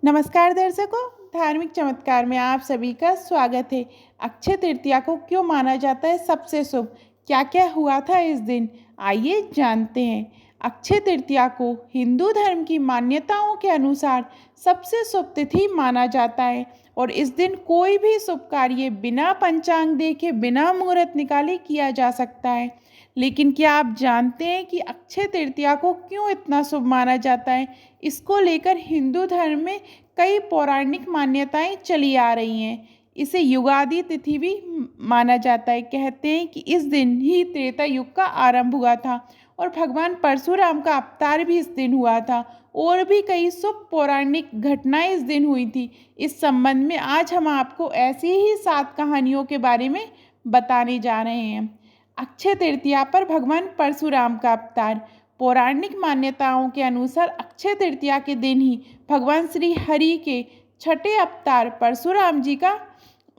नमस्कार दर्शकों, धार्मिक चमत्कार में आप सभी का स्वागत है। अक्षय तृतीया को क्यों माना जाता है सबसे शुभ? क्या क्या हुआ था इस दिन, आइए जानते हैं। अक्षय तृतीया को हिंदू धर्म की मान्यताओं के अनुसार सबसे शुभ तिथि माना जाता है और इस दिन कोई भी शुभ कार्य बिना पंचांग देखे, बिना मुहूर्त निकाले किया जा सकता है। लेकिन क्या आप जानते हैं कि अक्षय तृतीया को क्यों इतना शुभ माना जाता है? इसको लेकर हिंदू धर्म में कई पौराणिक मान्यताएं चली आ रही हैं। इसे युगादि तिथि भी माना जाता है। कहते हैं कि इस दिन ही त्रेता युग का आरंभ हुआ था और भगवान परशुराम का अवतार भी इस दिन हुआ था। और भी कई शुभ पौराणिक घटनाएं इस दिन हुई थी। इस संबंध में आज हम आपको ऐसी ही 7 कहानियों के बारे में बताने जा रहे हैं। अक्षय तृतीया पर भगवान परशुराम का अवतार। पौराणिक मान्यताओं के अनुसार अक्षय तृतीया के दिन ही भगवान श्री हरि के छठे अवतार परशुराम जी का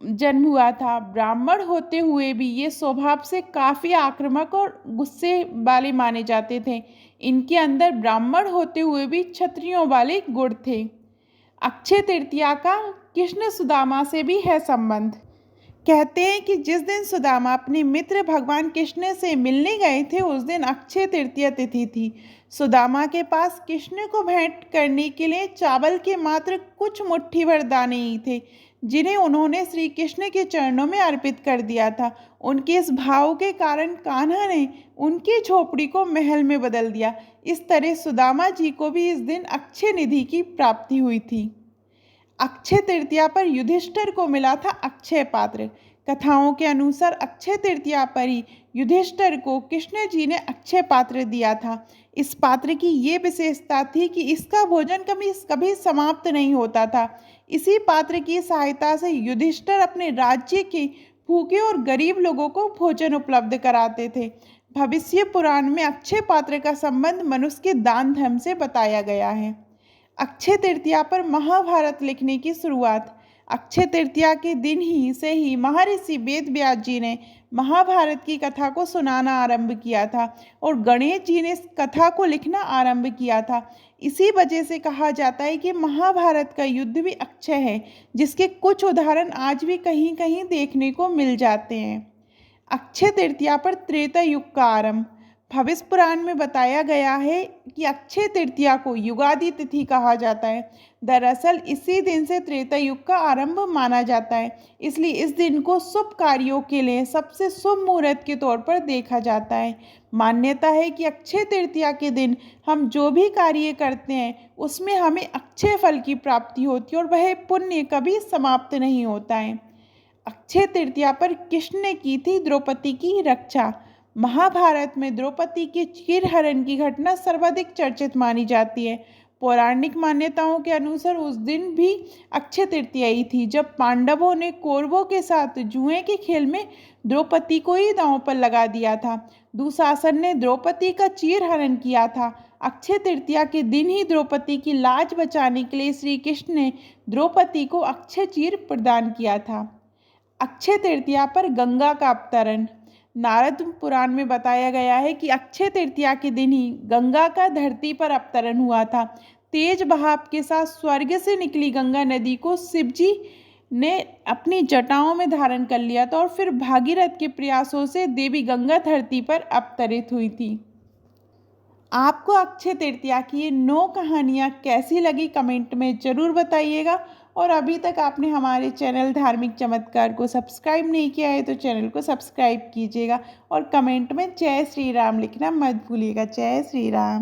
जन्म हुआ था। ब्राह्मण होते हुए भी ये स्वभाव से काफ़ी आक्रामक और गुस्से वाले माने जाते थे। इनके अंदर ब्राह्मण होते हुए भी क्षत्रियों वाले गुण थे। अक्षय तृतीया का कृष्ण सुदामा से भी है संबंध। कहते हैं कि जिस दिन सुदामा अपने मित्र भगवान कृष्ण से मिलने गए थे उस दिन अक्षय तृतीया तिथि थी। सुदामा के पास कृष्ण को भेंट करने के लिए चावल के मात्र कुछ मुट्ठी भर दाने ही थे, जिन्हें उन्होंने श्री कृष्ण के चरणों में अर्पित कर दिया था। उनके इस भाव के कारण कान्हा ने उनकी झोपड़ी को महल में बदल दिया। इस तरह सुदामा जी को भी इस दिन अक्षय निधि की प्राप्ति हुई थी। अक्षय तृतीया पर युधिष्ठिर को मिला था अक्षय पात्र। कथाओं के अनुसार अक्षय तृतीया पर ही युधिष्ठिर को कृष्ण जी ने अक्षय पात्र दिया था। इस पात्र की ये विशेषता थी कि इसका भोजन कभी समाप्त नहीं होता था। इसी पात्र की सहायता से युधिष्ठिर अपने राज्य के भूखे और गरीब लोगों को भोजन उपलब्ध कराते थे। भविष्य पुराण में अक्षय पात्र का संबंध मनुष्य के दान धर्म से बताया गया है। अक्षय तृतीया पर महाभारत लिखने की शुरुआत। अक्षय तृतीया के दिन ही से ही महर्षि वेद व्यास जी ने महाभारत की कथा को सुनाना आरंभ किया था और गणेश जी ने इस कथा को लिखना आरंभ किया था। इसी वजह से कहा जाता है कि महाभारत का युद्ध भी अक्षय है, जिसके कुछ उदाहरण आज भी कहीं कहीं देखने को मिल जाते हैं। अक्षय तृतीया पर त्रेता युग का आरंभ। भविष्य पुराण में बताया गया है कि अक्षय तृतीया को युगादि तिथि कहा जाता है। दरअसल इसी दिन से त्रेता युग का आरंभ माना जाता है, इसलिए इस दिन को शुभ कार्यों के लिए सबसे शुभ मुहूर्त के तौर पर देखा जाता है। मान्यता है कि अक्षय तृतीया के दिन हम जो भी कार्य करते हैं उसमें हमें अक्षय फल की प्राप्ति होती है और वह पुण्य कभी समाप्त नहीं होता है। अक्षय तृतीया पर कृष्ण ने की थी द्रौपदी की रक्षा। महाभारत में द्रौपदी के चीरहरण की घटना सर्वाधिक चर्चित मानी जाती है। पौराणिक मान्यताओं के अनुसार उस दिन भी अक्षय तृतीया ही थी जब पांडवों ने कौरवों के साथ जुए के खेल में द्रौपदी को ही दांव पर लगा दिया था। दुशासन ने द्रौपदी का चीरहरण किया था। अक्षय तृतीया के दिन ही द्रौपदी की लाज बचाने के लिए श्री कृष्ण ने द्रौपदी को अक्षय चीर प्रदान किया था। अक्षय तृतीया पर गंगा का अवतरण। नारद पुराण में बताया गया है कि अक्षय तृतीया के दिन ही गंगा का धरती पर अवतरण हुआ था। तेज बहाव के साथ स्वर्ग से निकली गंगा नदी को शिवजी ने अपनी जटाओं में धारण कर लिया था और फिर भागीरथ के प्रयासों से देवी गंगा धरती पर अवतरित हुई थी। आपको अक्षय तृतीया की ये 9 कहानियाँ कैसी लगी कमेंट में ज़रूर बताइएगा। और अभी तक आपने हमारे चैनल धार्मिक चमत्कार को सब्सक्राइब नहीं किया है तो चैनल को सब्सक्राइब कीजिएगा और कमेंट में जय श्री राम लिखना मत भूलिएगा। जय श्री राम।